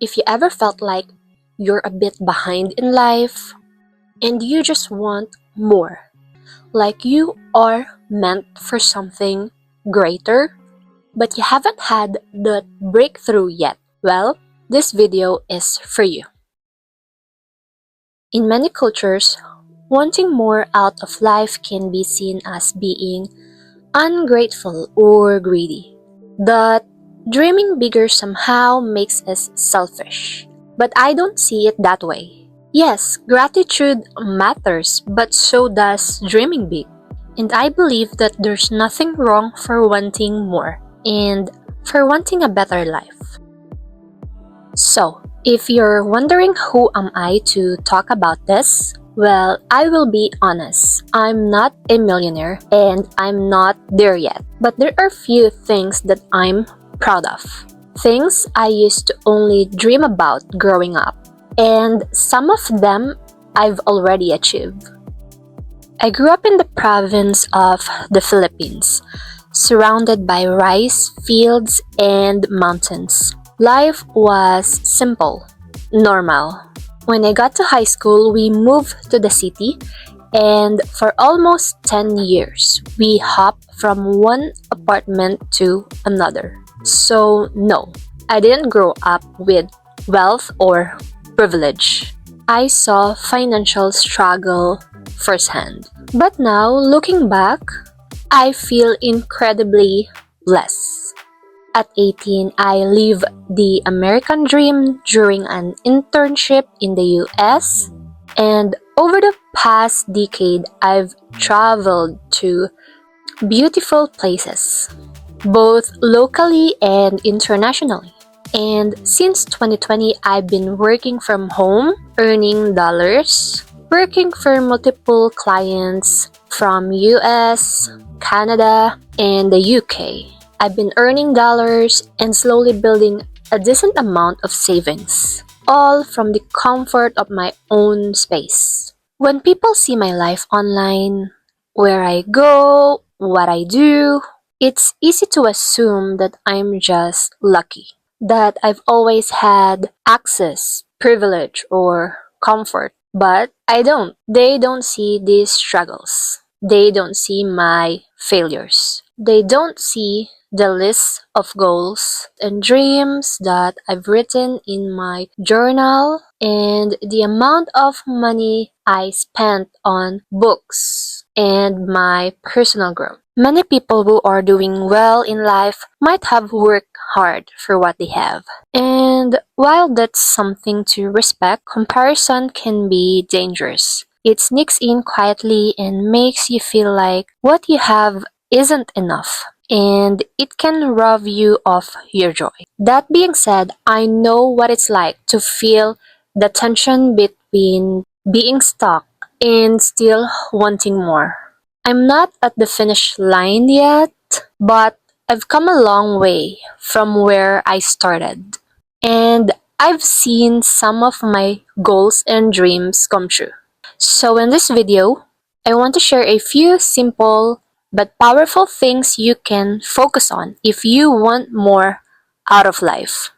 If you ever felt like you're a bit behind in life and you just want more, like you are meant for something greater, but you haven't had the breakthrough yet, well, this video is for you. In many cultures, wanting more out of life can be seen as being ungrateful or greedy. That dreaming bigger somehow makes us selfish. But I don't see it that way. Yes, gratitude matters, but so does dreaming big. And I believe that there's nothing wrong for wanting more and for wanting a better life. So, if you're wondering who am I to talk about this, well, I will be honest. I'm not a millionaire and I'm not there yet. But there are few things that I'm proud of. Things I used to only dream about growing up. And some of them I've already achieved. I grew up in the province of the Philippines, surrounded by rice fields and mountains. Life was simple, normal. When I got to high school, we moved to the city, and for almost 10 years, we hopped from one apartment to another. So, no, I didn't grow up with wealth or privilege. I saw financial struggle firsthand. But now, looking back, I feel incredibly blessed. At 18, I lived the American dream during an internship in the US. And over the past decade, I've traveled to beautiful places, both locally and internationally. And since 2020, I've been working from home, earning dollars, working for multiple clients from US, Canada, and the UK. I've been earning dollars and slowly building a decent amount of savings, all from the comfort of my own space. When people see my life online, where I go, what I do, it's easy to assume that I'm just lucky, that I've always had access, privilege, or comfort. But I don't. They don't see these struggles. They don't see my failures. They don't see the list of goals and dreams that I've written in my journal and the amount of money I spent on books and my personal growth. Many people who are doing well in life might have worked hard for what they have. And while that's something to respect, comparison can be dangerous. It sneaks in quietly and makes you feel like what you have isn't enough, and it can rob you of your joy. That being said, I know what it's like to feel the tension between being stuck and still wanting more. I'm not at the finish line yet, but I've come a long way from where I started. And I've seen some of my goals and dreams come true. So in this video, I want to share a few simple but powerful things you can focus on if you want more out of life.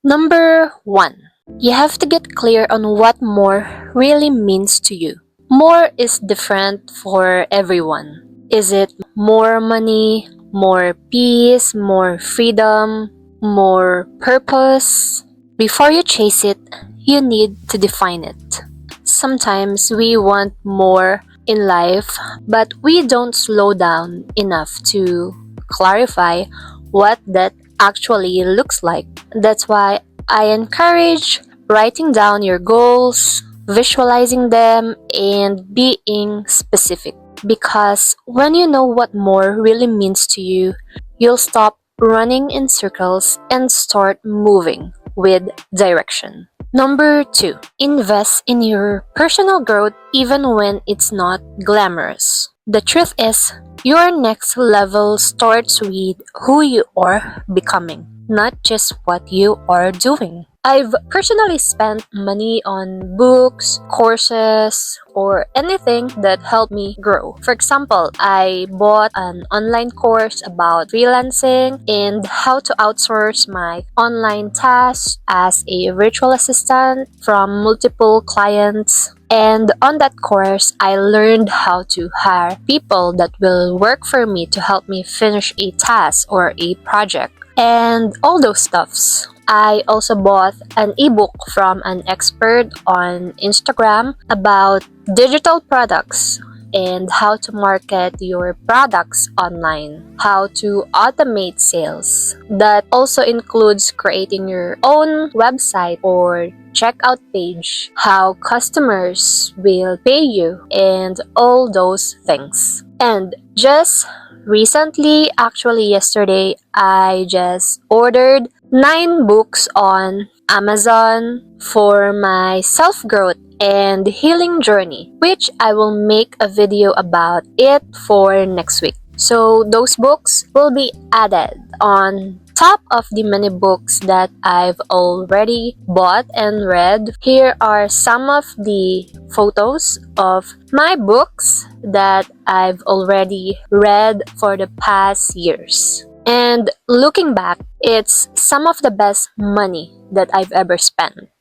Number 1. You have to get clear on what more really means to you. More is different for everyone. Is it more money, more peace, more freedom, more purpose? Before you chase it, you need to define it. Sometimes we want more in life, but we don't slow down enough to clarify what that actually looks like. That's why I encourage writing down your goals, visualizing them, and being specific. Because when you know what more really means to you, you'll stop running in circles and start moving with direction. Number 2, invest in your personal growth even when it's not glamorous. The truth is, your next level starts with who you are becoming. not just what you are doing. I've personally spent money on books, courses, or anything that helped me grow. For example, I bought an online course about freelancing and how to outsource my online tasks as a virtual assistant from multiple clients. And on that course, I learned how to hire people that will work for me to help me finish a task or a project and all those stuffs. I also bought an ebook from an expert on Instagram about digital products and how to market your products online, how to automate sales. That also includes creating your own website or checkout page, how customers will pay you, and all those things. And just recently, actually yesterday, I just ordered 9 books on Amazon for my self-growth and healing journey, which I will make a video about it for next week. So those books will be added on top of the many books that I've already bought and read. Here are some of the photos of my books that I've already read for the past years. And looking back, it's some of the best money that I've ever spent.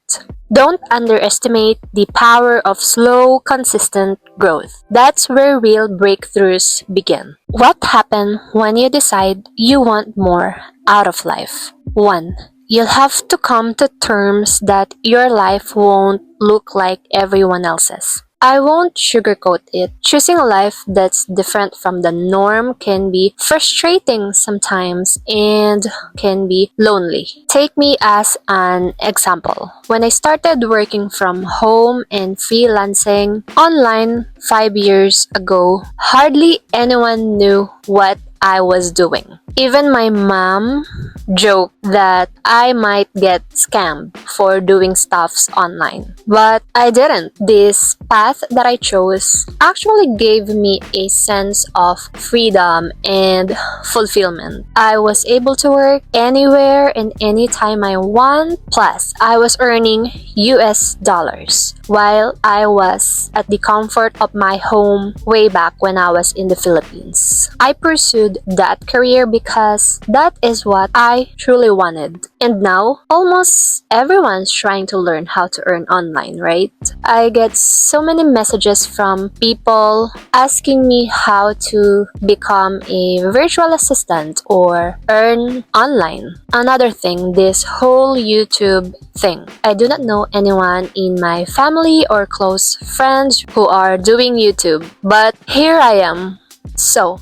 Don't underestimate the power of slow, consistent growth. That's where real breakthroughs begin. What happens when you decide you want more out of life? 1. You'll have to come to terms that your life won't look like everyone else's. I won't sugarcoat it. Choosing a life that's different from the norm can be frustrating sometimes and can be lonely. Take me as an example. When I started working from home and freelancing online 5 years ago, hardly anyone knew what I was doing. Even my mom joked that I might get scammed for doing stuffs online. But I didn't. This path that I chose actually gave me a sense of freedom and fulfillment. I was able to work anywhere and anytime I want. Plus, I was earning US dollars while I was at the comfort of my home way back when I was in the Philippines. I pursued that career because that is what I truly wanted. And now, almost everyone's trying to learn how to earn online, right? I get so many messages from people asking me how to become a virtual assistant or earn online. Another thing, this whole YouTube thing. I do not know anyone in my family or close friends who are doing YouTube, but here I am. So,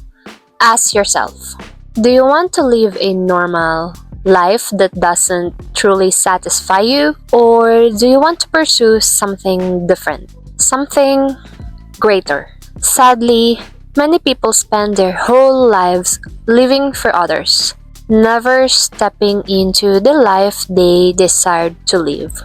ask yourself, do you want to live a normal life that doesn't truly satisfy you? Or do you want to pursue something different? Something greater? Sadly, many people spend their whole lives living for others, never stepping into the life they desired to live.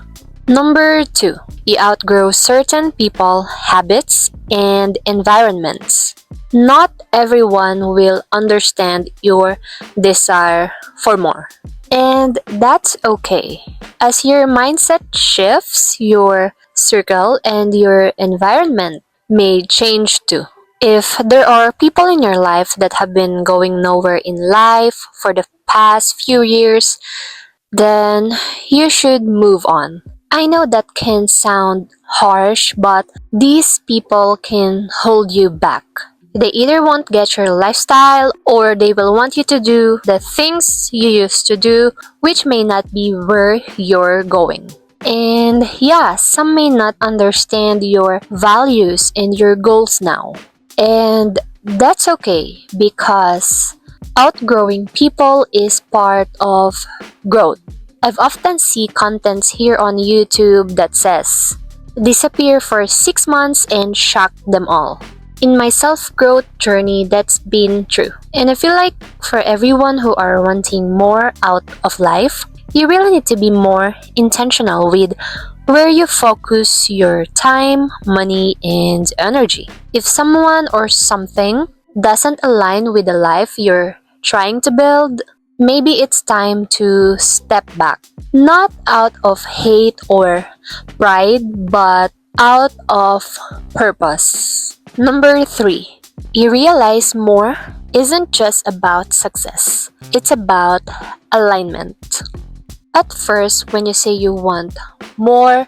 Number 2, you outgrow certain people, habits, and environments. Not everyone will understand your desire for more. And that's okay. As your mindset shifts, your circle and your environment may change too. If there are people in your life that have been going nowhere in life for the past few years, then you should move on. I know that can sound harsh, but these people can hold you back. They either won't get your lifestyle or they will want you to do the things you used to do, which may not be where you're going. And yeah, some may not understand your values and your goals now. And that's okay because outgrowing people is part of growth. I've often seen contents here on YouTube that says, disappear for 6 months and shock them all. In my self-growth journey, that's been true. And I feel like for everyone who are wanting more out of life, you really need to be more intentional with where you focus your time, money, and energy. If someone or something doesn't align with the life you're trying to build, Maybe it's time to step back, not out of hate or pride, but out of purpose. Number three, you realize more isn't just about success, it's about alignment. At first, when you say you want more,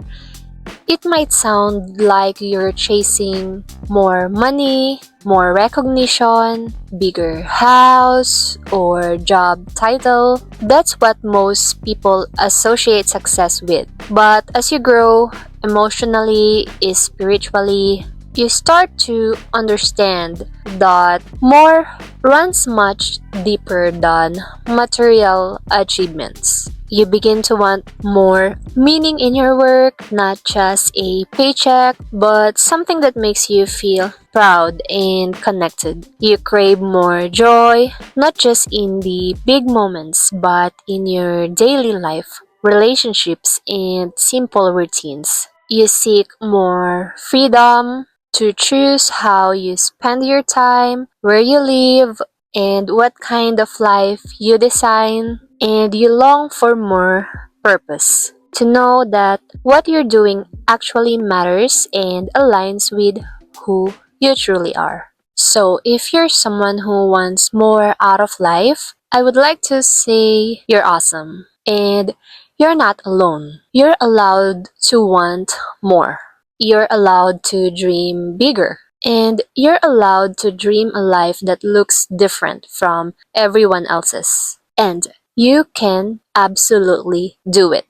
it might sound like you're chasing more money, more recognition, bigger house, or job title. That's what most people associate success with. But as you grow emotionally, spiritually, you start to understand that more runs much deeper than material achievements. You begin to want more meaning in your work, not just a paycheck, but something that makes you feel proud and connected. You crave more joy, not just in the big moments, but in your daily life, relationships, and simple routines. You seek more freedom to choose how you spend your time, where you live, and what kind of life you design, and you long for more purpose. To know that what you're doing actually matters and aligns with who you truly are. So, if you're someone who wants more out of life, I would like to say you're awesome and you're not alone. You're allowed to want more. You're allowed to dream bigger. And you're allowed to dream a life that looks different from everyone else's. And you can absolutely do it.